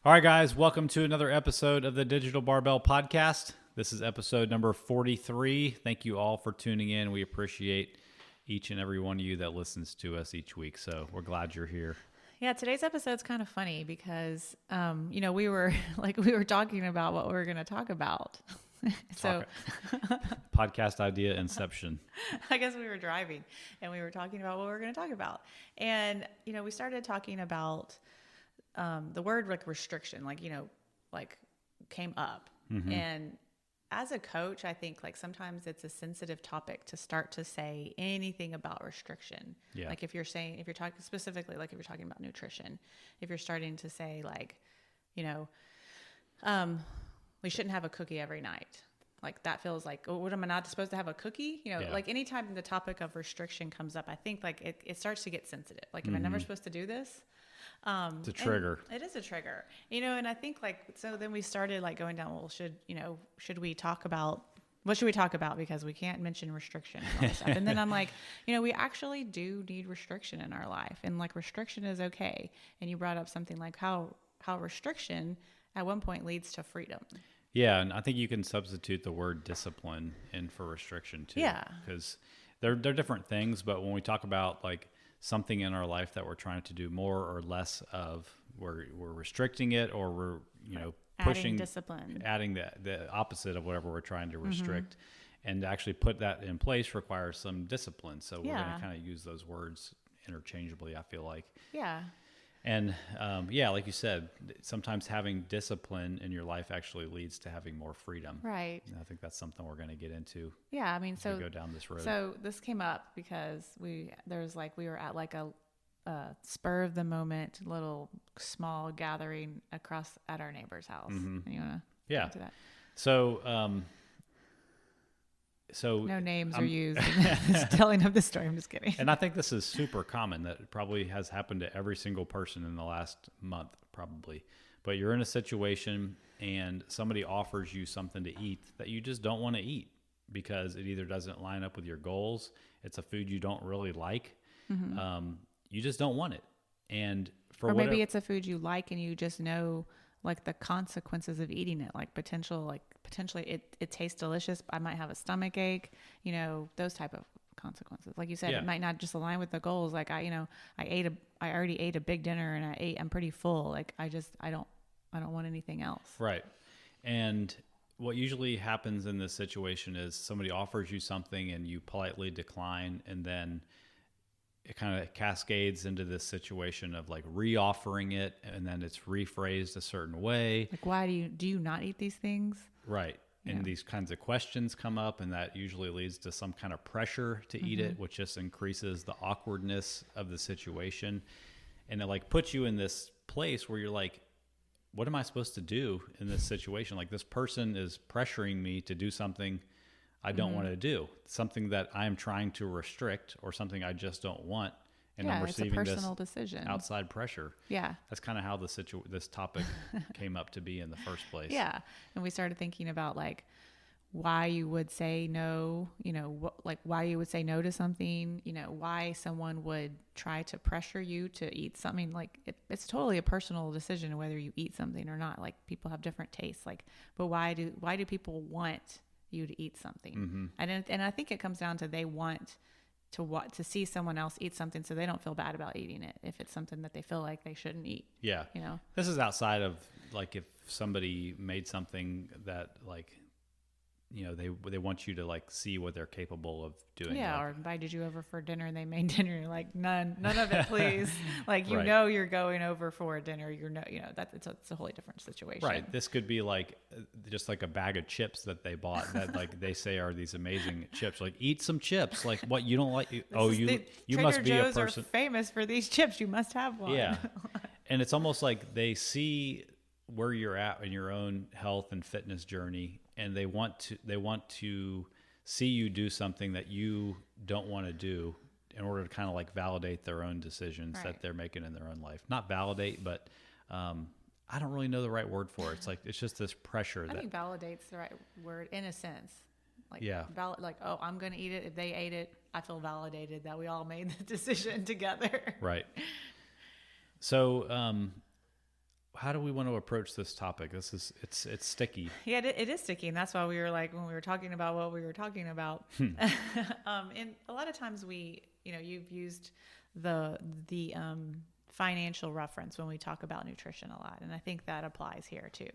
All right, guys, welcome to another episode of the Digital Barbell Podcast. This is episode number 43. Thank you all for tuning in. We appreciate each and every one of you that listens to us each week. So we're glad you're here. Yeah, today's episode's kind of funny because, we were we were talking about what we were going to talk about. Podcast idea inception. I guess we were driving and we were talking about what we were going to talk about. And, we started talking about the word like restriction, came up. Mm-hmm. And as a coach, I think sometimes it's a sensitive topic to start to say anything about restriction. Yeah. Like if you're talking specifically, like if you're talking about nutrition, if you're starting to say we shouldn't have a cookie every night. Like that feels like, oh, what am I not supposed to have a cookie? Like anytime the topic of restriction comes up, I think it starts to get sensitive. Like, am I never supposed to do this? It's a trigger. It is a trigger, and I think so then we started going down, well, should we talk about, what should we talk about? Because we can't mention restriction and all this stuff. And then I'm like, we actually do need restriction in our life, and restriction is okay. And you brought up something like how restriction at one point leads to freedom. Yeah. And I think you can substitute the word discipline in for restriction too. Yeah. Because they're different things, but when we talk about something in our life that we're trying to do more or less of, we're restricting it, or we're pushing discipline, adding the opposite of whatever we're trying to restrict. And to actually put that in place requires some discipline. So we're going to kind of use those words interchangeably, I feel like. Yeah. And like you said, sometimes having discipline in your life actually leads to having more freedom. Right. And I think that's something we're going to get into. Yeah, I mean, as we go down this road. So this came up because we were at a spur of the moment little small gathering at our neighbor's house. Mm-hmm. You want to get into that? So no names are used. Just telling of the story. I'm just kidding. And I think this is super common. That probably has happened to every single person in the last month, probably. But you're in a situation and somebody offers you something to eat that you just don't want to eat because it either doesn't line up with your goals, it's a food you don't really like, you just don't want it. And maybe it's a food you like and you just know the consequences of eating it, potentially it tastes delicious. I might have a stomach ache, those type of consequences. Like you said, It might not just align with the goals. I already ate a big dinner and I'm pretty full. I don't want anything else. Right. And what usually happens in this situation is somebody offers you something and you politely decline, and then it kind of cascades into this situation of re-offering it, and then it's rephrased a certain way. Why do you not eat these things? Right. And these kinds of questions come up, and that usually leads to some kind of pressure to eat it, which just increases the awkwardness of the situation. And it puts you in this place where you're like, what am I supposed to do in this situation? This person is pressuring me to do something I don't want to do, something that I'm trying to restrict, or something I just don't want. And I'm receiving it's a personal decision. Outside pressure. Yeah. That's kind of how this topic came up to be in the first place. Yeah. And we started thinking about why you would say no, why you would say no to something, why someone would try to pressure you to eat something. It's totally a personal decision whether you eat something or not. People have different tastes, but why do people want you to eat something? And I think it comes down to they want to see someone else eat something so they don't feel bad about eating it if it's something that they feel like they shouldn't eat. Yeah. This is outside of if somebody made something that they want you to see what they're capable of doing. Yeah, or invited you over for dinner and they made dinner. You're like, none of it, please. Right. You're going over for a dinner. It's a wholly different situation. Right. This could be just a bag of chips that they bought that they say are these amazing chips. Eat some chips. What, you don't like? You must be Joe's a person. Are famous for these chips. You must have one. Yeah. And it's almost like they see where you're at in your own health and fitness journey, and they want to see you do something that you don't want to do in order to kind of validate their own decisions that they're making in their own life. Not validate, but I don't really know the right word for it. It's it's just this pressure. I think validate's the right word in a sense. Oh, I'm going to eat it. If they ate it, I feel validated that we all made the decision together. Right. So how do we want to approach this topic? It's sticky. Yeah, it is sticky, and that's why we were like, when we were talking about what we were talking about. And a lot of times you've used the financial reference when we talk about nutrition a lot, and I think that applies here too.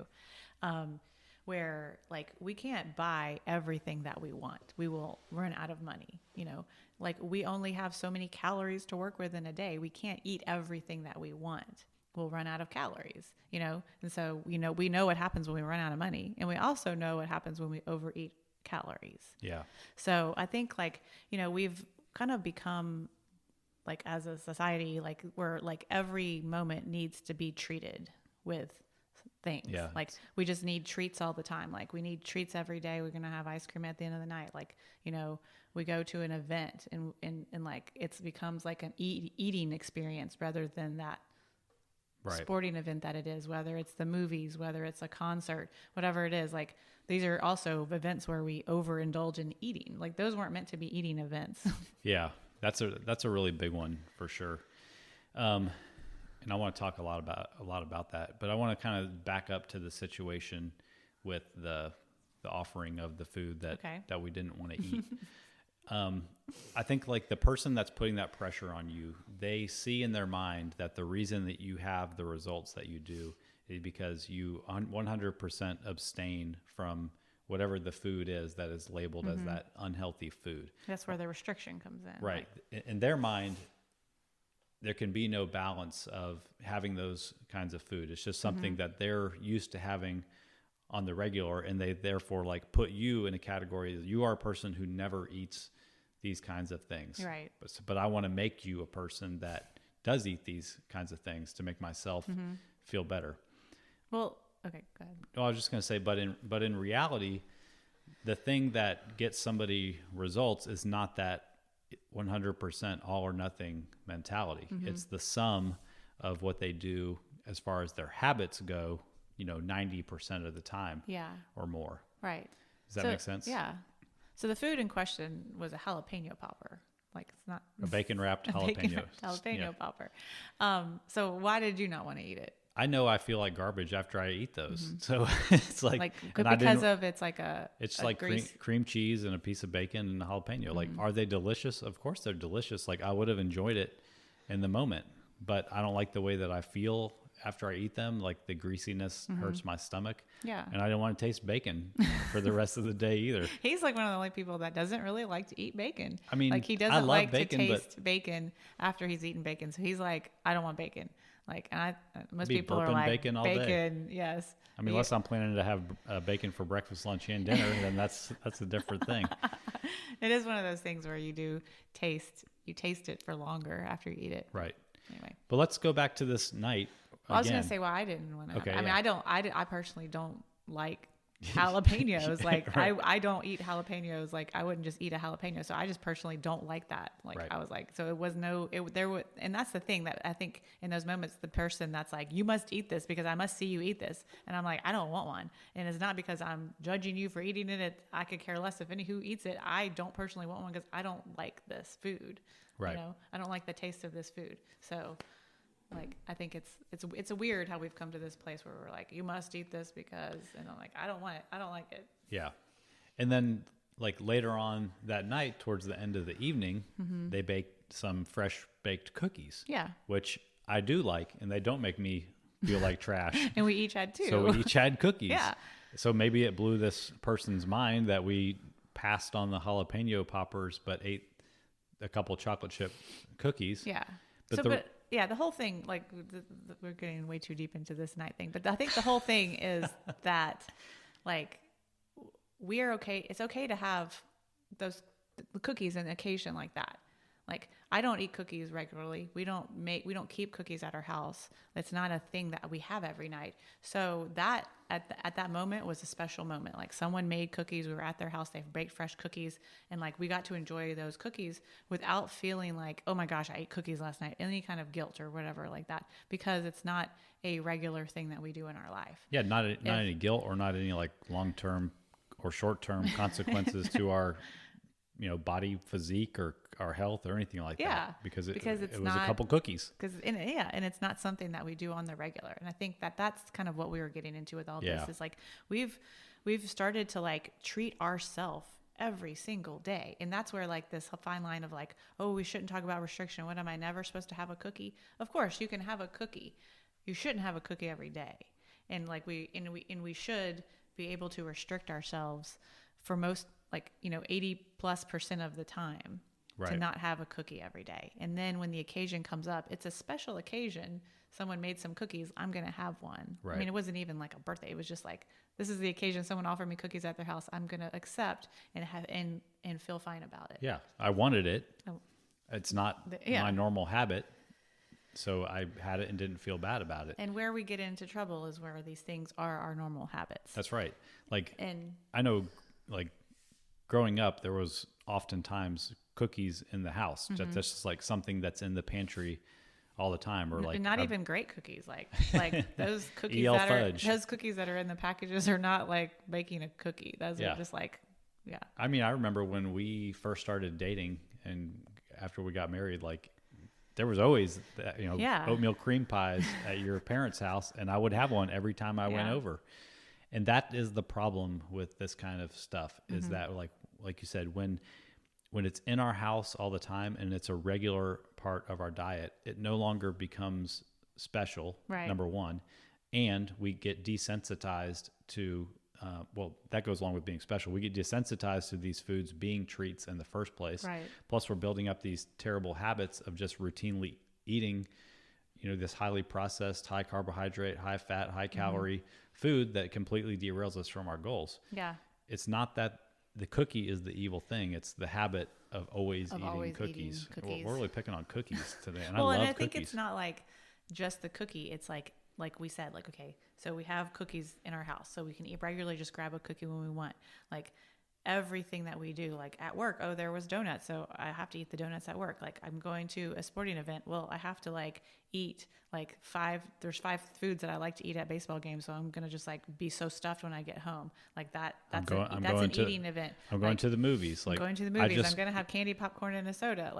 Where like we can't buy everything that we want. We will run out of money. Like we only have so many calories to work with in a day. We can't eat everything that we want. We'll run out of calories, and so, we know what happens when we run out of money, and we also know what happens when we overeat calories. Yeah. So I think we've kind of become like, as a society, like where like every moment needs to be treated with things. Yeah. Like we just need treats all the time. Like we need treats every day. We're going to have ice cream at the end of the night. Like, we go to an event and like it becomes like an eating experience rather than that sporting event that it is, whether it's the movies, whether it's a concert, whatever it is. Like these are also events where we overindulge in eating. Like those weren't meant to be eating events. Yeah. That's a really big one for sure. And I want to talk a lot about that, but I want to kind of back up to the situation with the offering of the food that we didn't want to eat. I think like the person that's putting that pressure on you, they see in their mind that the reason that you have the results that you do is because you 100% abstain from whatever the food is that is labeled as that unhealthy food. That's where the restriction comes in. Right. In their mind, there can be no balance of having those kinds of food. It's just something that they're used to having on the regular, and they therefore like put you in a category that you are a person who never eats these kinds of things. Right. But I want to make you a person that does eat these kinds of things to make myself feel better. Well, okay, go ahead. Well, I was just going to say, but in reality, the thing that gets somebody results is not that 100% all or nothing mentality. It's the sum of what they do as far as their habits go, 90% of the time or more. Right. Does that make sense? Yeah. So the food in question was a jalapeno popper. Like it's not a bacon wrapped jalapeno popper. So why did you not want to eat it? I know I feel like garbage after I eat those. So it's like because of it's like cream cheese and a piece of bacon and a jalapeno. Like, are they delicious? Of course they're delicious. Like I would have enjoyed it in the moment, but I don't like the way that I feel after I eat them. Like the greasiness hurts my stomach. Yeah. And I don't want to taste bacon for the rest of the day either. He's like one of the only people that doesn't really like to eat bacon. I mean, like he doesn't like bacon, to taste bacon after he's eaten bacon. So he's like, I don't want bacon. Like, and most people are like bacon all day. Yes. I mean, unless I'm planning to have bacon for breakfast, lunch, and dinner, then that's a different thing. It is one of those things where you taste it for longer after you eat it. Right. Anyway. But let's go back to this night. Well, I was going to say why I didn't want to. Okay, I mean, I personally don't like jalapenos. Like right. I don't eat jalapenos. Like I wouldn't just eat a jalapeno. So I just personally don't like that. Like right. I was like, so it was and that's the thing that I think in those moments, the person that's like, you must eat this because I must see you eat this. And I'm like, I don't want one. And it's not because I'm judging you for eating it. I could care less if any who eats it. I don't personally want one because I don't like this food. Right. I don't like the taste of this food. So like, I think it's a weird how we've come to this place where we're like, you must eat this because, and I'm like, I don't want it. I don't like it. Yeah. And then like later on that night, towards the end of the evening, they baked some fresh baked cookies. Yeah. Which I do like, and they don't make me feel like trash. And we each had two. So we each had cookies. Yeah. So maybe it blew this person's mind that we passed on the jalapeno poppers, but ate a couple chocolate chip cookies. Yeah. But yeah, the whole thing, like we're getting way too deep into this night thing, but I think the whole thing is that like we're okay. It's okay to have those cookies on occasion like that. Like I don't eat cookies regularly. We don't keep cookies at our house. That's not a thing that we have every night. So that at that moment was a special moment. Like someone made cookies. We were at their house. They baked fresh cookies, and like we got to enjoy those cookies without feeling like, oh my gosh, I ate cookies last night. Any kind of guilt or whatever like that, because it's not a regular thing that we do in our life. Yeah, not any guilt or not any like long-term or short-term consequences to our body physique or our health or anything like Yeah, that because it because it's was not a couple cookies. and it's not something that we do on the regular. And I think that that's kind of what we were getting into with all Yeah. this is like we've started to like treat ourselves every single day. And that's where like this fine line of like, oh, we shouldn't talk about restriction. What, am I never supposed to have a cookie? Of course you can have a cookie. You shouldn't have a cookie every day. And like we should be able to restrict ourselves for most, like, 80+% of the time to Right. not have a cookie every day. And then when the occasion comes up, it's a special occasion. Someone made some cookies. I'm going to have one. I Right. mean, it wasn't even like a birthday. It was just like, this is the occasion. Someone offered me cookies at their house. I'm going to accept and have, and feel fine about it. Yeah. I wanted it. Oh. It's not Yeah. my normal habit. So I had it and didn't feel bad about it. And where we get into trouble is where these things are our normal habits. That's right. Like, And I know, like, growing up, there was oftentimes cookies in the house. That's just like something that's in the pantry all the time, or like and not even great cookies, like those cookies EL that fudge. are those cookies that are in the packages are not like baking a cookie. Those Yeah. are just like, yeah, I mean, I remember when we first started dating, and after we got married, like there was always that, Yeah. oatmeal cream pies at your parents' house, and I would have one every time I went Yeah. over. And that is the problem with this kind of stuff, is Mm-hmm. that like you said, when it's in our house all the time and it's a regular part of our diet, it no longer becomes special, Right. number one, and we get desensitized to, that goes along with being special. We get desensitized to these foods being treats in the first place. Right. Plus, we're building up these terrible habits of just routinely eating, this highly processed, high carbohydrate, high fat, high calorie food that completely derails us from our goals. yeah. It's not that the cookie is the evil thing. It's the habit of always eating always cookies. eating cookies. We're really picking on cookies today, and Well, I and love I think cookies. it's not like just the cookie. It's like we said, like, okay, so we have cookies in our house, so we can eat regularly, just grab a cookie when we want. Like everything that we do, like at work, oh, there was donuts, so I have to eat the donuts at work. Like I'm going to a sporting event, well, I have to like eat like there's 5 foods that I like to eat at baseball games, so I'm gonna just like be so stuffed when I get home. Like that's an eating event. I'm going Like, to the movies. Like going to the movies. I'm going to have candy, popcorn, and a soda.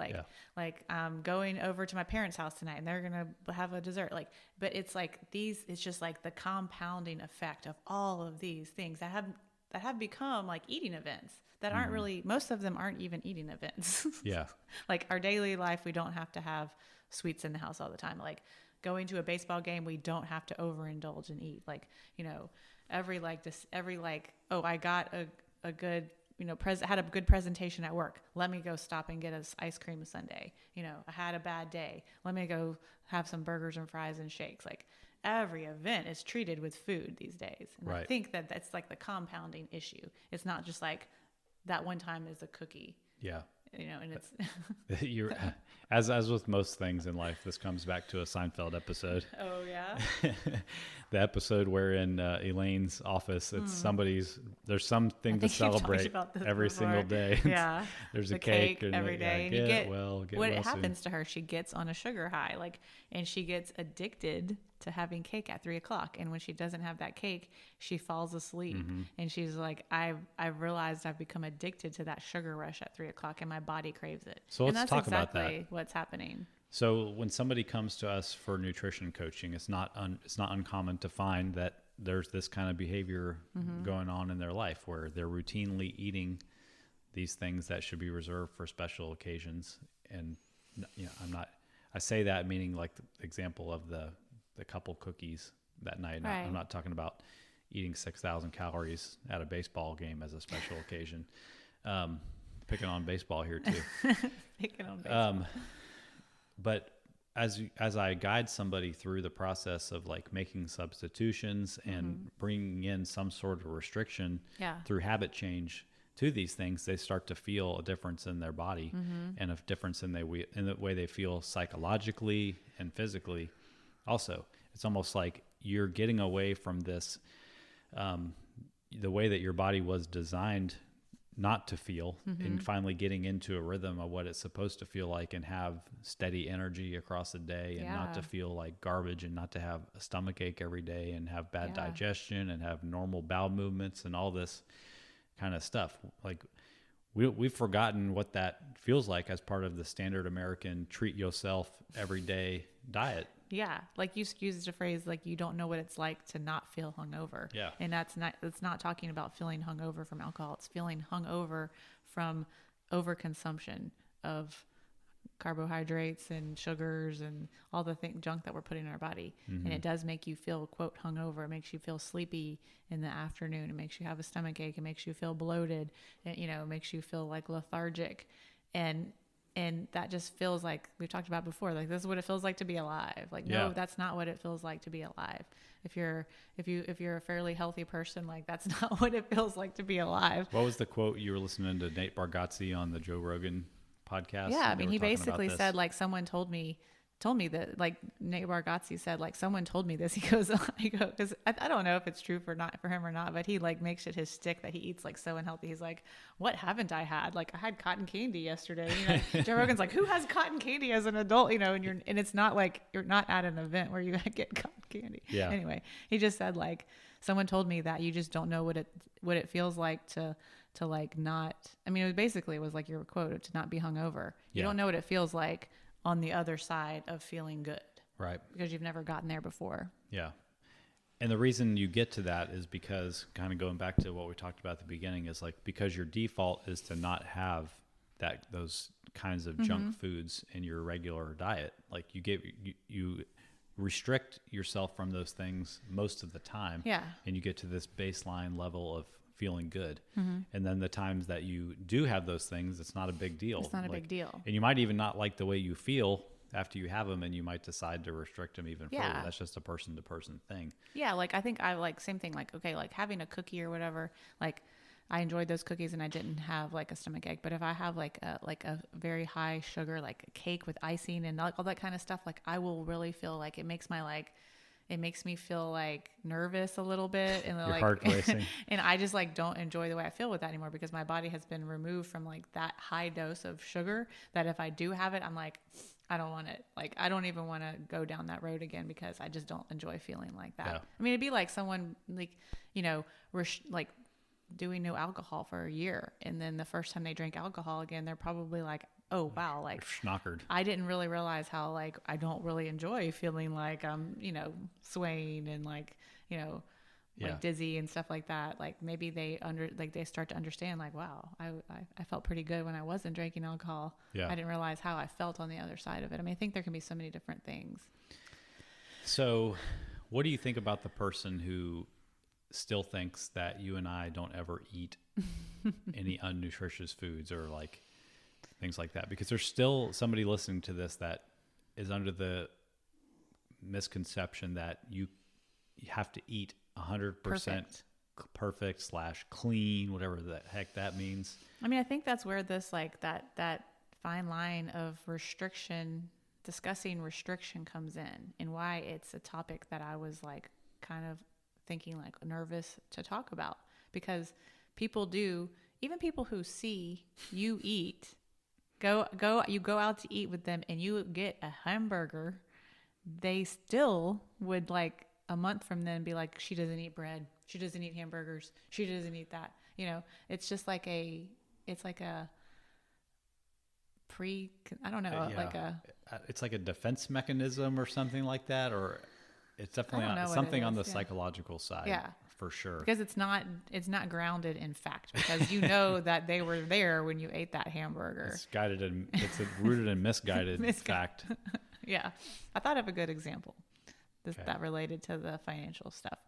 Like I'm going over to my parents' house tonight, and they're going to have a dessert. Like, but it's like it's just like the compounding effect of all of these things that have become like eating events that aren't really, most of them aren't even eating events. Yeah. Like our daily life, we don't have to have sweets in the house all the time. Like going to a baseball game, we don't have to overindulge and eat. Like, every oh, I got a good, had a good presentation at work. Let me go stop and get us ice cream sundae. I had a bad day. Let me go have some burgers and fries and shakes. Like every event is treated with food these days. And I Right. think that's like the compounding issue. It's not just like that one time is a cookie, Yeah. and it's, You're, as with most things in life, this comes back to a Seinfeld episode. oh yeah. The episode where in Elaine's office, it's there's something to think you've talked celebrate about this every before. single day. Yeah. There's The a cake and every day. And you get what well happens to her, she gets on a sugar high, and she gets addicted to having cake at 3:00. And when she doesn't have that cake, she falls asleep. Mm-hmm. And she's like, I've realized I've become addicted to that sugar rush at 3:00 and my body craves it. So and let's that's talk about that. exactly what's happening. So when somebody comes to us for nutrition coaching, it's not uncommon to find that there's this kind of behavior going on in their life where they're routinely eating these things that should be reserved for special occasions. And I say that meaning like the example of the couple cookies that night. Right. I'm not talking about eating 6,000 calories at a baseball game as a special occasion. Picking on baseball here too. Picking on baseball. But as I guide somebody through the process of like making substitutions and bringing in some sort of restriction Yeah. through habit change to these things, they start to feel a difference in their body and a difference in the way they feel psychologically and physically. Also, it's almost like you're getting away from this, the way that your body was designed not to feel, and finally getting into a rhythm of what it's supposed to feel like and have steady energy across the day and not to Yeah. feel like garbage and not to have a stomach ache every day and have bad Yeah. digestion and have normal bowel movements and all this kind of stuff. Like we've forgotten what that feels like as part of the standard American treat yourself every day diet. Yeah, like you used a phrase like you don't know what it's like to not feel hungover. Yeah. And it's not talking about feeling hungover from alcohol. It's feeling hungover from overconsumption of carbohydrates and sugars and all the junk that we're putting in our body. Mm-hmm. And it does make you feel, quote, hungover. It makes you feel sleepy in the afternoon. It makes you have a stomach ache. It makes you feel bloated. It makes you feel like lethargic. And that just feels like we've talked about before, like this is what it feels like to be alive. Like, no, that's not what it feels like to be alive. If you're a fairly healthy person, like that's not what it feels like to be alive. What was the quote? You were listening to Nate Bargatze on the Joe Rogan podcast. Yeah. I mean, he basically said like, someone told me that, like Nate Bargatze said, like someone told me this. He goes, because I don't know if it's true for him or not, but he like makes it his stick that he eats like so unhealthy. He's like, what haven't I had? Like I had cotton candy yesterday. Joe Rogan's like, who has cotton candy as an adult? And it's not like you're not at an event where you get cotton candy. Yeah. Anyway, he just said like, someone told me that you just don't know what it feels like to like not. I mean, it was like your quote, to not be hungover. You don't know what it feels like on the other side of feeling good. Right. Because you've never gotten there before. Yeah. And the reason you get to that is because, kind of going back to what we talked about at the beginning, is like because your default is to not have those kinds of junk foods in your regular diet. Like you restrict yourself from those things most of the time. Yeah. And you get to this baseline level of feeling good. And then the times that you do have those things, it's not a big deal. It's not a big deal. And you might even not like the way you feel after you have them, and you might decide to restrict them even further. That's just a person to person thing. Yeah. Like I think I like same thing, like, okay, like having a cookie or whatever, like I enjoyed those cookies and I didn't have like a stomach ache, but if I have like a very high sugar, like a cake with icing and all that kind of stuff, like I will really feel like it makes me feel like nervous a little bit, and Your like heart racing. and I just like don't enjoy the way I feel with that anymore, because my body has been removed from like that high dose of sugar, that if I do have it, I'm like, I don't want it. Like, I don't even want to go down that road again, because I just don't enjoy feeling like that. Yeah. I mean, it'd be like someone like, like doing no alcohol for a year, and then the first time they drink alcohol again, they're probably like, oh wow, like Schnockered. I didn't really realize how like I don't really enjoy feeling like I'm swaying and like like dizzy and stuff like that. Like maybe they start to understand like, wow, I felt pretty good when I wasn't drinking alcohol. Yeah. I didn't realize how I felt on the other side of it. I mean, I think there can be so many different things. So what do you think about the person who still thinks that you and I don't ever eat any unnutritious foods or like things like that? Because there's still somebody listening to this that is under the misconception that you have to eat 100% perfect / clean, whatever the heck that means. I mean, I think that's where this like that fine line of discussing restriction comes in, and why it's a topic that I was like kind of thinking like nervous to talk about, because even people who see you eat, you go out to eat with them and you get a hamburger, they still would like a month from then be like, she doesn't eat bread, she doesn't eat hamburgers, she doesn't eat that. It's just like it's like a it's like a defense mechanism or something like that, or it's definitely something on the psychological side. Yeah, for sure. Because it's not grounded in fact, because you know that they were there when you ate that hamburger. It's rooted in misguided fact. Yeah. I thought of a good example that related to the financial stuff.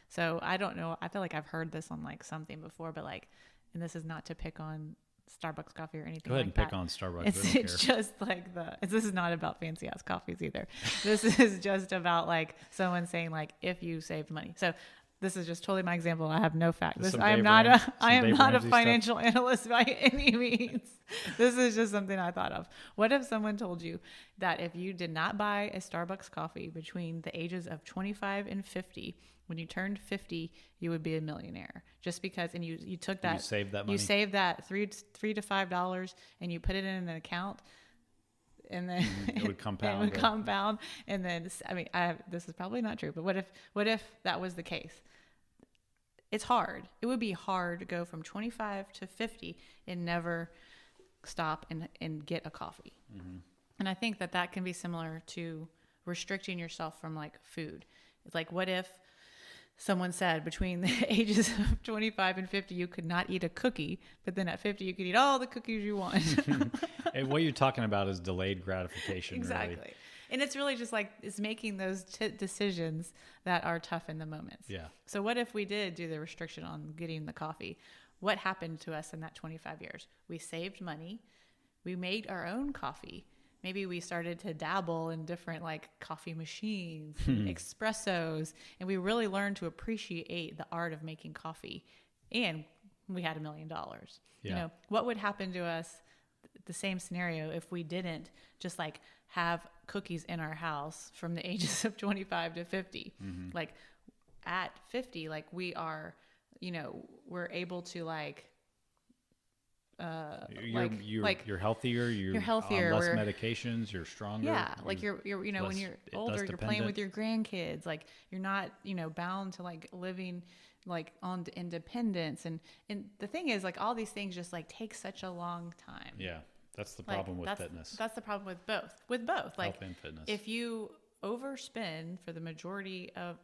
So I don't know. I feel like I've heard this on like something before, but like, and this is not to pick on Starbucks coffee or anything. Go ahead like and pick that. on Starbucks. It's just like this is not about fancy ass coffees either. This is just about like someone saying like, if you saved money. So this is just totally my example. I have no fact. I am not a financial analyst by any means. This is just something I thought of. What if someone told you that if you did not buy a Starbucks coffee between the ages of 25 and 50, when you turned 50, you would be a millionaire, just because, and you took that, you saved that money. You saved that $3 to $5 and you put it in an account, and then it would compound. It would compound. And then, I mean, this is probably not true, but what if that was the case? it's hard. It would be hard to go from 25 to 50 and never stop and get a coffee. Mm-hmm. And I think that can be similar to restricting yourself from like food. It's like, what if someone said between the ages of 25 and 50, you could not eat a cookie, but then at 50, you could eat all the cookies you want. And what you're talking about is delayed gratification. Exactly. Really. And it's really just like, it's making those decisions that are tough in the moments. Yeah. So what if we did do the restriction on getting the coffee? What happened to us in that 25 years? We saved money. We made our own coffee. Maybe we started to dabble in different like coffee machines, espressos, and we really learned to appreciate the art of making coffee. And we had $1 million. Yeah. You know, what would happen to us, the same scenario, if we didn't just like have cookies in our house from the ages of 25 to 50? Mm-hmm. Like at 50, like we are, you know, we're able to like, you're healthier. You're healthier. On less medications. You're stronger. Yeah, like you're you know, when you're older, you're playing with your grandkids. Like you're not, you know, bound to like living like on independence. And the thing is, like all these things just like take such a long time. Yeah, that's the problem with fitness. That's the problem with both. With both, like health and fitness. If you overspend for the majority of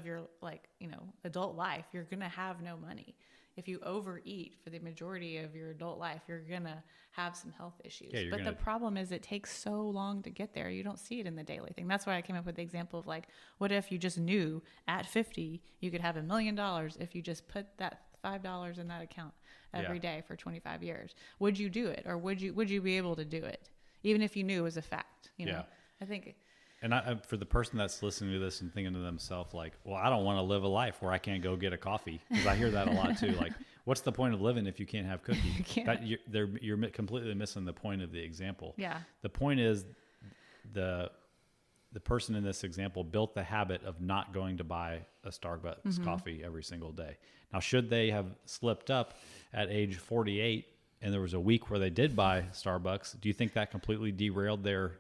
your like, you know, adult life, you're gonna have no money. If you overeat for the majority of your adult life, you're going to have some health issues. Yeah, but the problem is it takes so long to get there. You don't see it in the daily thing. That's why I came up with the example of like, what if you just knew at 50, you could have $1 million if you just put that $5 in that account every day for 25 years. Would you do it? Or would you be able to do it? Even if you knew it was a fact, you know, I think. And for the person that's listening to this and thinking to themselves, like, well, I don't want to live a life where I can't go get a coffee, because I hear that a lot too. Like, what's the point of living if you can't have cookies? You're completely missing the point of the example. Yeah. The point is the person in this example built the habit of not going to buy a Starbucks coffee every single day. Now, should they have slipped up at age 48 and there was a week where they did buy Starbucks, do you think that completely derailed their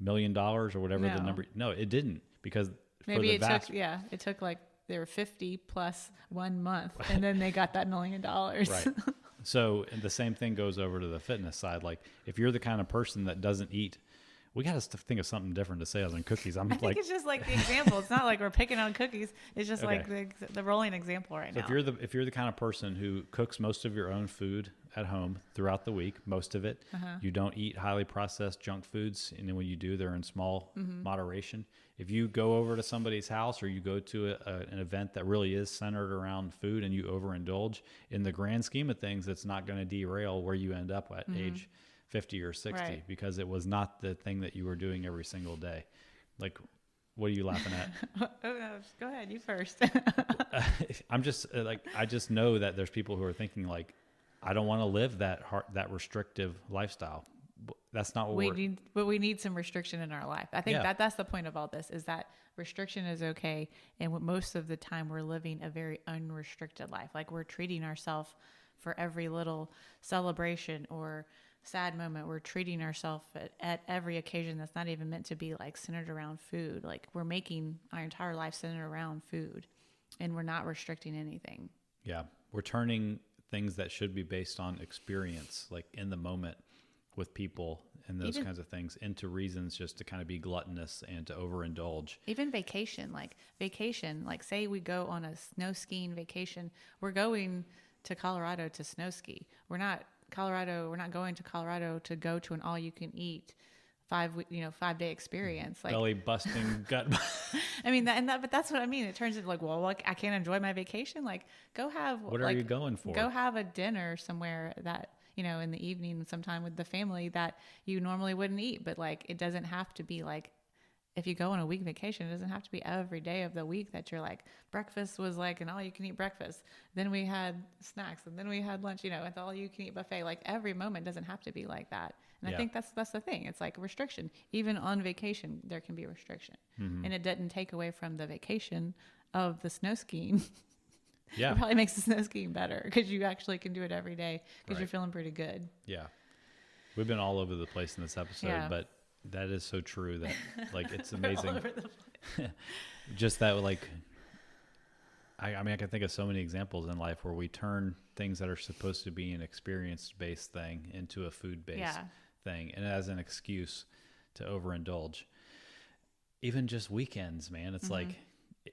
$1 million or whatever the number? No, it didn't, because maybe it took like they were 50 plus 1 month, and then they got that $1 million. Right. So the same thing goes over to the fitness side. Like if you're the kind of person that doesn't eat, we got to think of something different to say other than cookies. I think it's just like the example. It's not like we're picking on cookies. It's just like the rolling example right now. If you're the kind of person who cooks most of your own food at home throughout the week, most of it, you don't eat highly processed junk foods, and then when you do, they're in small moderation. If you go over to somebody's house or you go to an event that really is centered around food and you overindulge, in the grand scheme of things, it's not going to derail where you end up at age 50 or 60, because it was not the thing that you were doing every single day. Like, what are you laughing at? Go ahead, you first. I'm just I just know that there's people who are thinking like, I don't want to live that restrictive lifestyle. That's not what we need. But we need some restriction in our life. I think that's the point of all this, is that restriction is okay. And most of the time we're living a very unrestricted life. Like we're treating ourselves for every little celebration or sad moment. We're treating ourselves at every occasion that's not even meant to be like centered around food. Like we're making our entire life centered around food, and we're not restricting anything. Yeah. We're turning things that should be based on experience, like in the moment with people and those kinds of things, into reasons just to kind of be gluttonous and to overindulge. Even vacation, like say we go on a snow skiing vacation, we're going to Colorado to snow ski. We're not going to Colorado to go to an all you can eat 5-day experience, like belly busting gut. I mean but that's what I mean. It turns into like, well, I can't enjoy my vacation. Like go have, what are you going for? Go have a dinner somewhere that, you know, in the evening sometime with the family that you normally wouldn't eat. But like, it doesn't have to be like, if you go on a week vacation, it doesn't have to be every day of the week that you're like, breakfast was like an all you can eat breakfast. Then we had snacks, and then we had lunch, you know, at the all you can eat buffet. Like every moment doesn't have to be like that. And I think that's the thing. It's like restriction. Even on vacation, there can be restriction. And it doesn't take away from the vacation of the snow skiing. Yeah. It probably makes the snow skiing better because you actually can do it every day because you're feeling pretty good. Yeah. We've been all over the place in this episode, but that is so true that like, it's amazing. Just that, like, I mean, I can think of so many examples in life where we turn things that are supposed to be an experience-based thing into a food-based thing, and as an excuse to overindulge. Even just weekends, man. It's like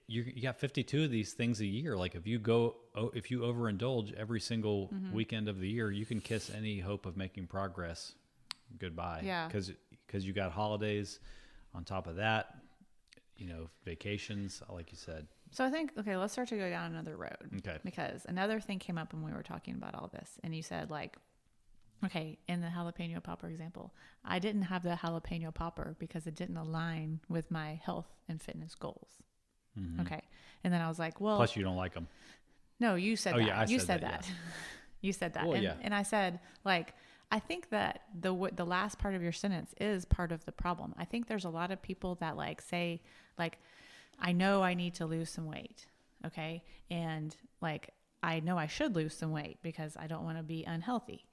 you got 52 of these things a year. Like if you overindulge every single weekend of the year, you can kiss any hope of making progress goodbye. Yeah. Because you got holidays on top of that, vacations, like you said. So I think, okay, let's start to go down another road. Okay. Because another thing came up when we were talking about all this, and you said like, okay, in the jalapeno popper example, I didn't have the jalapeno popper because it didn't align with my health and fitness goals. Mm-hmm. Okay. And then I was like, well. Plus you don't like them. No, you said that. Yeah, you said that. Yeah. You said that. Well, and I said, like, I think that the last part of your sentence is part of the problem. I think there's a lot of people that like say, like, I know I need to lose some weight. Okay. And like, I know I should lose some weight because I don't want to be unhealthy.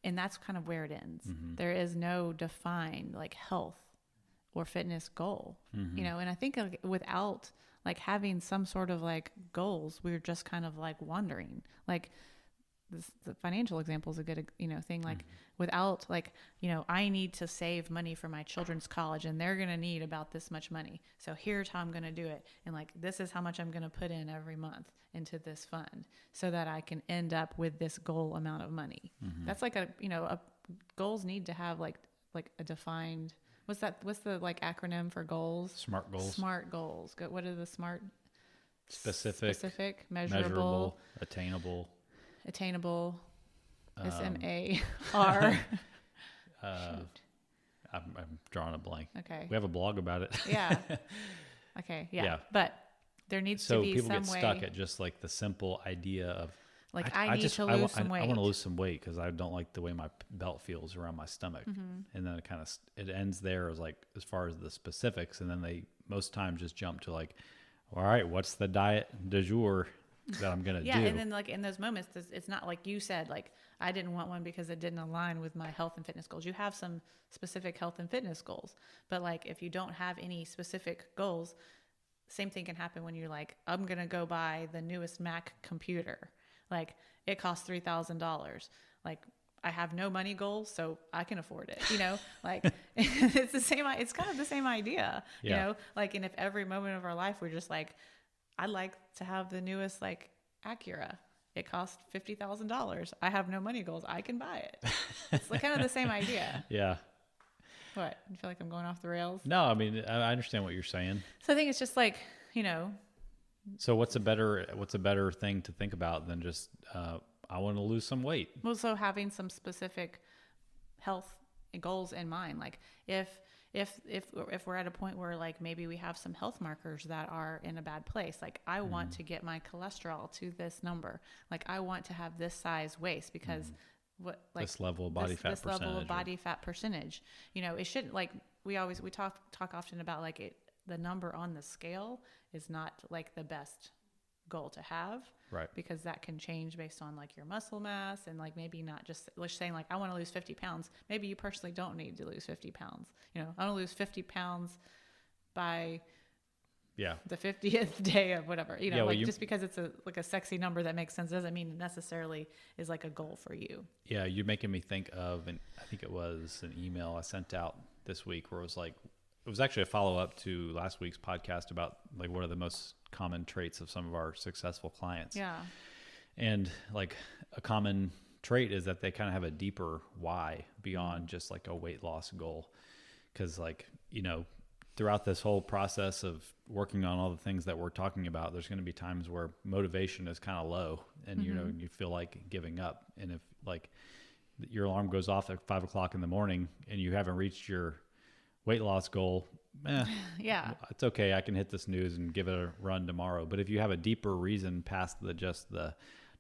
And that's kind of where it ends. Mm-hmm. There is no defined like health or fitness goal, and I think like, without like having some sort of like goals, we're just kind of like wandering. Like the financial example is a good, thing. Like without like, I need to save money for my children's college and they're going to need about this much money. So here's how I'm going to do it. And like, this is how much I'm going to put in every month into this fund so that I can end up with this goal amount of money. Mm-hmm. That's like goals need to have like a defined, what's the like acronym for goals? SMART goals. SMART goals. What are the SMART? Specific, measurable, attainable, SMAR. I'm drawing a blank. Okay. We have a blog about it. Yeah. Okay. Yeah. But there needs to be some way. So people get stuck at just like the simple idea of like I need to lose some weight. I want to lose some weight because I don't like the way my belt feels around my stomach. Mm-hmm. And then it ends there as far as the specifics. And then they most times just jump to like, all right, what's the diet du jour that I'm going to do? Yeah. And then like in those moments, it's not like you said, like I didn't want one because it didn't align with my health and fitness goals. You have some specific health and fitness goals, but like if you don't have any specific goals, same thing can happen when you're like, I'm going to go buy the newest Mac computer. Like it costs $3,000. Like I have no money goals, so I can afford it, like it's kind of the same idea, like, and if every moment of our life, we're just like, I'd like to have the newest, like Acura. It costs $50,000. I have no money goals. I can buy it. It's like kind of the same idea. Yeah. What? You feel like I'm going off the rails? No, I mean, I understand what you're saying. So I think it's just like, So what's a better thing to think about than just I want to lose some weight? Well, so having some specific health goals in mind, like if we're at a point where like maybe we have some health markers that are in a bad place, like I want to get my cholesterol to this number, like I want to have this size waist because this level of body fat percentage. Level of body fat percentage, it shouldn't, like we talk often about like it. The number on the scale is not like the best goal to have, right? Because that can change based on like your muscle mass and like maybe not just saying like I want to lose 50 pounds. Maybe you personally don't need to lose 50 pounds. I want to lose 50 pounds by the 50th day of whatever. Just because it's a sexy number that makes sense doesn't mean it necessarily is like a goal for you. Yeah, you're making me think of, and I think it was an email I sent out this week where it was like. It was actually a follow-up to last week's podcast about like what are the most common traits of some of our successful clients. Yeah. And like a common trait is that they kind of have a deeper why beyond just like a weight loss goal. Cause like, throughout this whole process of working on all the things that we're talking about, there's going to be times where motivation is kind of low and, you feel like giving up. And if like your alarm goes off at 5 o'clock in the morning and you haven't reached your weight loss goal, yeah, it's okay. I can hit the snooze and give it a run tomorrow. But if you have a deeper reason past just the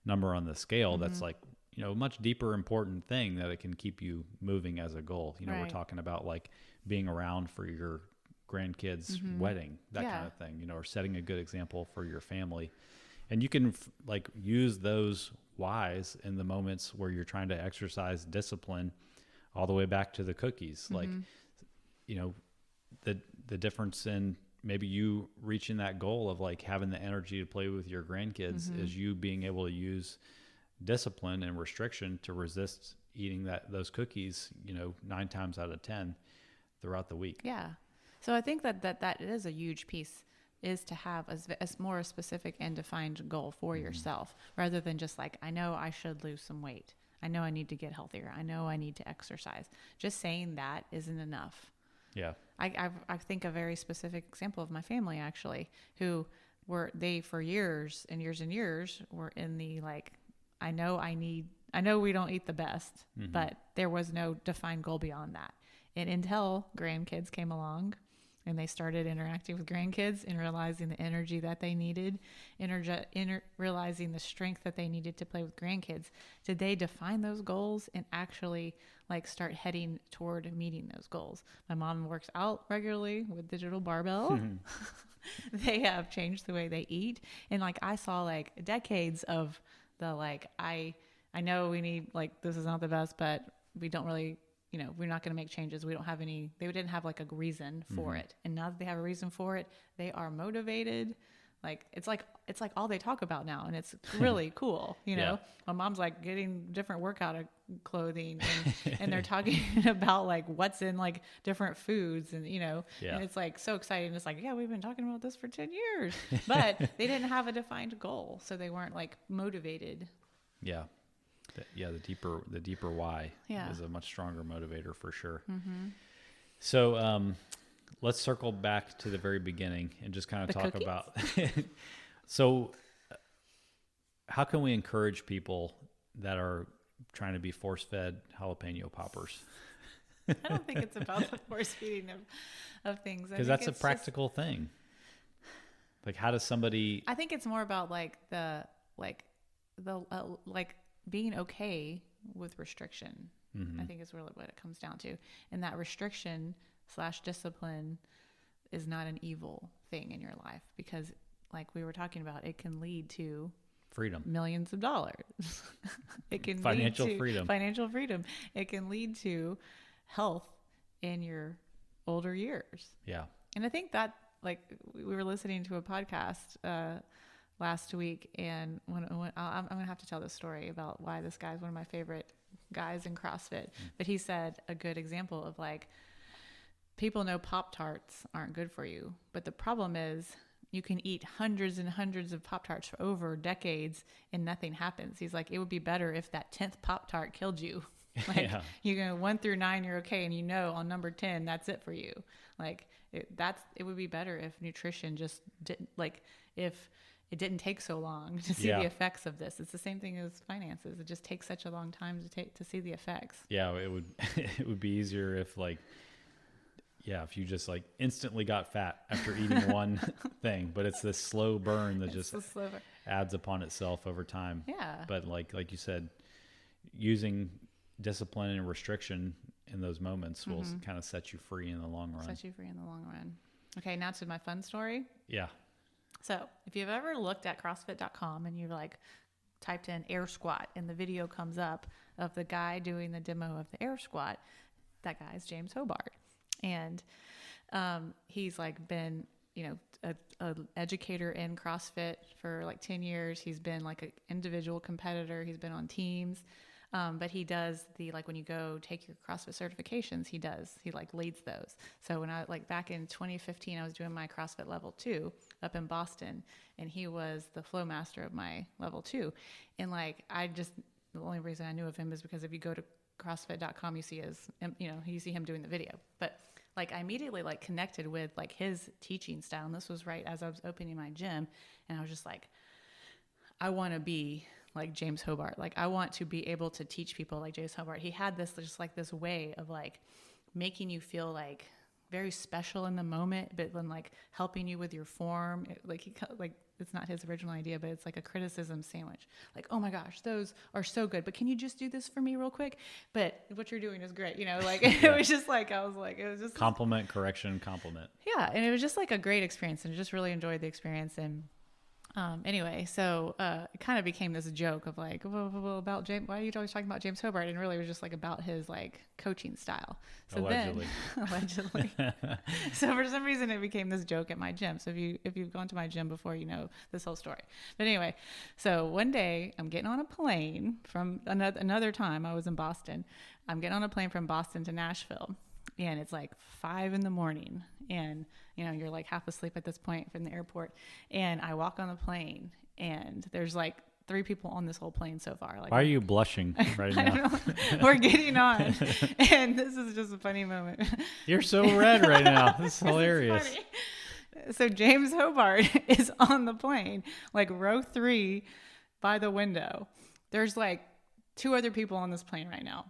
number on the scale, that's like, a much deeper important thing that it can keep you moving as a goal. Right. We're talking about like being around for your grandkids' wedding, that kind of thing, or setting a good example for your family. And you can like use those whys in the moments where you're trying to exercise discipline all the way back to the cookies. Like, the difference in maybe you reaching that goal of like having the energy to play with your grandkids is you being able to use discipline and restriction to resist eating those cookies, 9 times out of 10 throughout the week. Yeah. So I think that is a huge piece, is to have a more specific and defined goal for yourself, rather than just like, I know I should lose some weight. I know I need to get healthier. I know I need to exercise. Just saying that isn't enough. Yeah. I think a very specific example of my family, actually, who for years and years and years were in the like, I know we don't eat the best, but there was no defined goal beyond that. And until grandkids came along and they started interacting with grandkids and realizing the energy that they needed, realizing the strength that they needed to play with grandkids, did they define those goals and actually like start heading toward meeting those goals. My mom works out regularly with digital barbell. They have changed the way they eat. And like, I saw like decades of the, like, I know we need, like, this is not the best, but we don't really, we're not going to make changes. We don't have any, they didn't have like a reason for it. And now that they have a reason for it, they are motivated. Like, it's like all they talk about now. And it's really cool. Yeah. My mom's like getting different workout clothing and they're talking about like what's in like different foods and, and it's like so exciting. It's like, yeah, we've been talking about this for 10 years, but they didn't have a defined goal. So they weren't like motivated. Yeah. The deeper why is a much stronger motivator for sure. So let's circle back to the very beginning and just kind of talk cookies? about. So how can we encourage people that are trying to be force-fed jalapeno poppers? I don't think it's about the force feeding of things. Because that's a practical thing. Like, how does somebody? I think it's more about like the being okay with restriction. I think is really what it comes down to. And that restriction / discipline is not an evil thing in your life, because like we were talking about, it can lead to Freedom. Millions of dollars. It can Financial lead to freedom. Financial freedom. It can lead to health in your older years. Yeah. And I think that, like, we were listening to a podcast last week, and when I'm going to have to tell this story about why this guy's one of my favorite guys in CrossFit. But he said a good example of, like, people know Pop-Tarts aren't good for you, but the problem is you can eat hundreds and hundreds of Pop-Tarts for over decades and nothing happens. He's like, it would be better if that 10th Pop-Tart killed you. Like, you go 1 through 9, you're okay, and on number 10, that's it for you. Like, it would be better if nutrition just didn't, like, if it didn't take so long to see the effects of this. It's the same thing as finances. It just takes such a long time to see the effects. Yeah, it would be easier if, like, if you just, like, instantly got fat after eating one thing, but it's this slow burn that just adds upon itself over time. Yeah. But like you said, using discipline and restriction in those moments will kind of set you free in the long run. Okay, now to my fun story. Yeah. So if you've ever looked at CrossFit.com and you've, like, typed in air squat and the video comes up of the guy doing the demo of the air squat, that guy is James Hobart. And he's, like, been, a educator in CrossFit for, like, 10 years. He's been, like, an individual competitor. He's been on teams. But he does like, when you go take your CrossFit certifications, he leads those. So when back in 2015, I was doing my CrossFit level 2 up in Boston, and he was the flow master of my level 2. And, like, the only reason I knew of him is because if you go to CrossFit.com, you see you see him doing the video. But, like, I immediately, like, connected with, like, his teaching style. And this was right as I was opening my gym. And I was just like, I want to be like James Hobart. Like, I want to be able to teach people like James Hobart. He had this, just like this way of, like, making you feel, like, very special in the moment, but then, like, helping you with your form. It's not his original idea, but it's like a criticism sandwich. Like, oh my gosh, those are so good, but can you just do this for me real quick? But what you're doing is great. It was just like, it was just compliment, correction, compliment. Yeah. And it was just, like, a great experience, and I just really enjoyed the experience. And Anyway, so it kind of became this joke of like, well, about James. Why are you always talking about James Hobart? And really, it was just like about his like coaching style. So Allegedly. then, allegedly. So for some reason, it became this joke at my gym. So if you've gone to my gym before, you know this whole story. But anyway, so one day I'm getting on a plane from another time I was in Boston. I'm getting on a plane from Boston to Nashville. And it's like 5 a.m. and, you know, you're like half asleep at this point from the airport. And I walk on the plane and there's like 3 people on this whole plane so far. Like, Why are you blushing right I now? don't know. We're getting on. And this is just a funny moment. You're so red right now. This is This is hilarious. funny. So James Hobart is on the plane, like row 3 by the window. There's like 2 other people on this plane right now.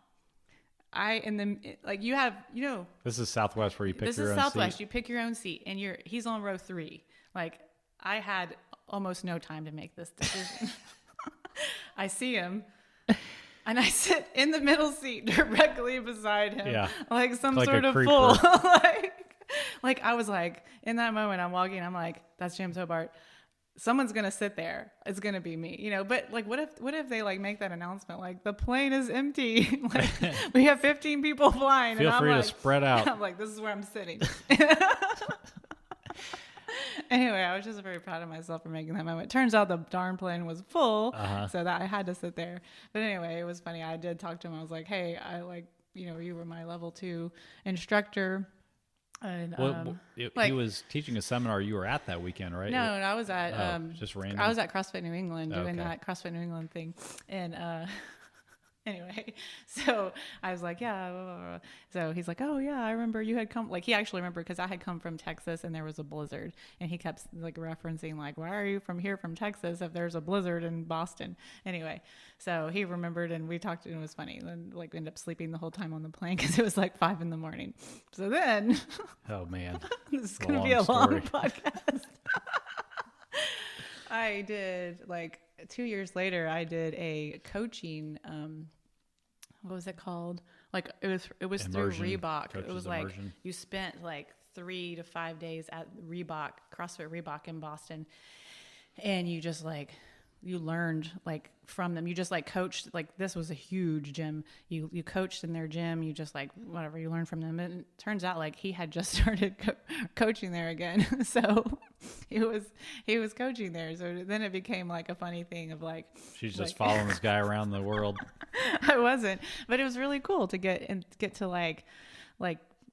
You have, you know, This is Southwest where you pick this your is own Southwest. seat. You pick your own seat, and he's on row 3. Like, I had almost no time to make this decision. I see him, and I sit in the middle seat directly beside him, Yeah. like some Like a sort of creeper. fool. like I was like, in that moment, I'm walking. I'm like, that's James Hobart. Someone's gonna sit there. It's gonna be me, you know. But like, what if they like make that announcement? Like, the plane is empty. Like, we have 15 people flying. Feel and I'm free to like, spread out. I'm like, this is where I'm sitting. Anyway, I was just very proud of myself for making that moment. Turns out the darn plane was full, so that I had to sit there. But anyway, it was funny. I did talk to him. I was like, hey, I like, you know, you were my level 2 instructor. And He was teaching a seminar you were at that weekend, right? no, I was at just random. I was at CrossFit New England doing Okay. that CrossFit New England thing, and anyway, so I was like, yeah. Blah, blah, blah. So he's like, oh yeah, I remember you had come. Like, he actually remembered because I had come from Texas and there was a blizzard, and he kept like referencing like, why are you from Texas if there's a blizzard in Boston? Anyway, so he remembered, and we talked, and it was funny. Then like we ended up sleeping the whole time on the plane because it was like 5 a.m. So then, Oh man, this is a gonna be a long long story. podcast. I did like 2 years later. I did a coaching. What was it called? Like it was through Immersion, Reebok. It coaches was like immersion. you spent like 3 to 5 days at Reebok, CrossFit Reebok in Boston, and you just like you learned like from them. You just like coached. Like, this was a huge gym. You coached in their gym. You just like whatever you learned from them. And it turns out like he had just started coaching there again. So he was coaching there. So then it became like a funny thing of like, she's just like, following this guy around the world. I wasn't, but it was really cool to get to like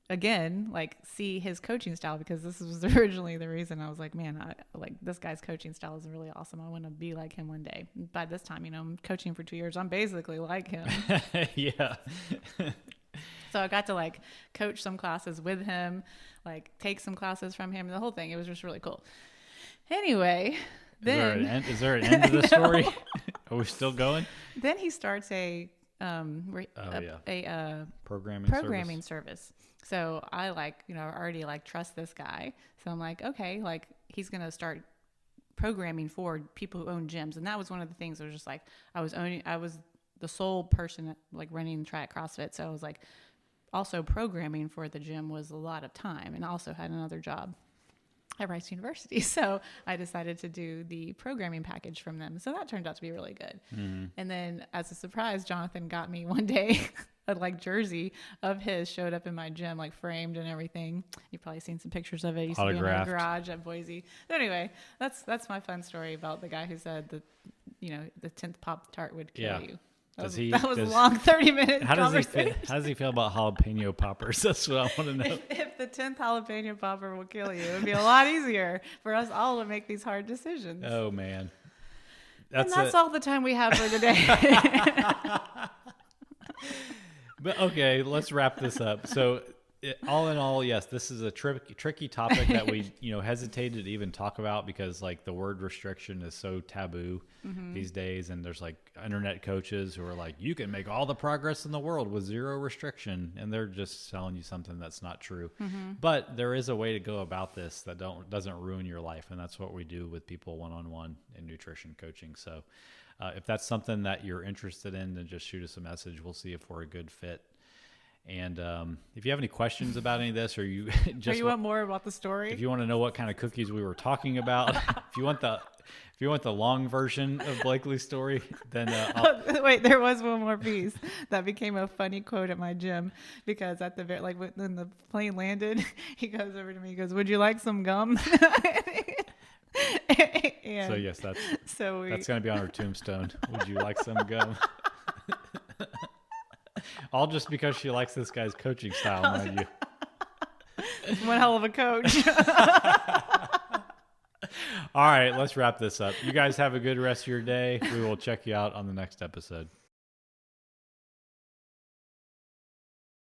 again, like see his coaching style, because this was originally the reason I was like, man, I like this guy's coaching style is really awesome. I want to be like him one day. By this time, you know, I'm coaching for 2 years. I'm basically like him. Yeah. So I got to like coach some classes with him, like take some classes from him, the whole thing. It was just really cool. Anyway, then Is there an end to the story? Are we still going? then he starts a Programming service. So I like, you know, already like trust this guy. So I'm like, okay, like he's going to start programming for people who own gyms. And that was one of the things that was just like, I was the sole person like running the track CrossFit. So I was like, also programming for the gym was a lot of time, and I also had another job at Rice University. So I decided to do the programming package from them. So that turned out to be really good. Mm-hmm. And then as a surprise, Jonathan got me one day a like jersey of his, showed up in my gym, like framed and everything. You've probably seen some pictures of it. It used to be in my Autographed. garage at Boise. So anyway, that's my fun story about the guy who said that, you know, the 10th Pop-Tart would kill Yeah. you. Does That was a does- long 30-minute How does he conversation. feel? How does he feel about jalapeno poppers? That's what I want to know. If the 10th jalapeno popper will kill you, it would be a lot easier for us all to make these hard decisions. Oh man, And that's all the time we have for today. But okay, let's wrap this up. So, all in all, yes, this is a tricky topic that we, hesitated to even talk about because like the word restriction is so taboo these days, and there's like internet coaches who are like, you can make all the progress in the world with zero restriction, and they're just telling you something that's not true. But there is a way to go about this that doesn't ruin your life, and that's what we do with people one-on-one in nutrition coaching. So. If that's something that you're interested in, then just shoot us a message. We'll see if we're a good fit. And if you have any questions about any of this, or you Or just you want more about the story? if you want to know what kind of cookies we were talking about, if you want the long version of Blakely's story, then Wait, there was one more piece that became a funny quote at my gym, because at the very, like when the plane landed, he goes over to me, he goes, "Would you like some gum?" And so yes, that's going to be on her tombstone. Would you like some gum? All just because she likes this guy's coaching style, mind you. one hell of a coach. All right, let's wrap this up. You guys have a good rest of your day. We will check you out on the next episode.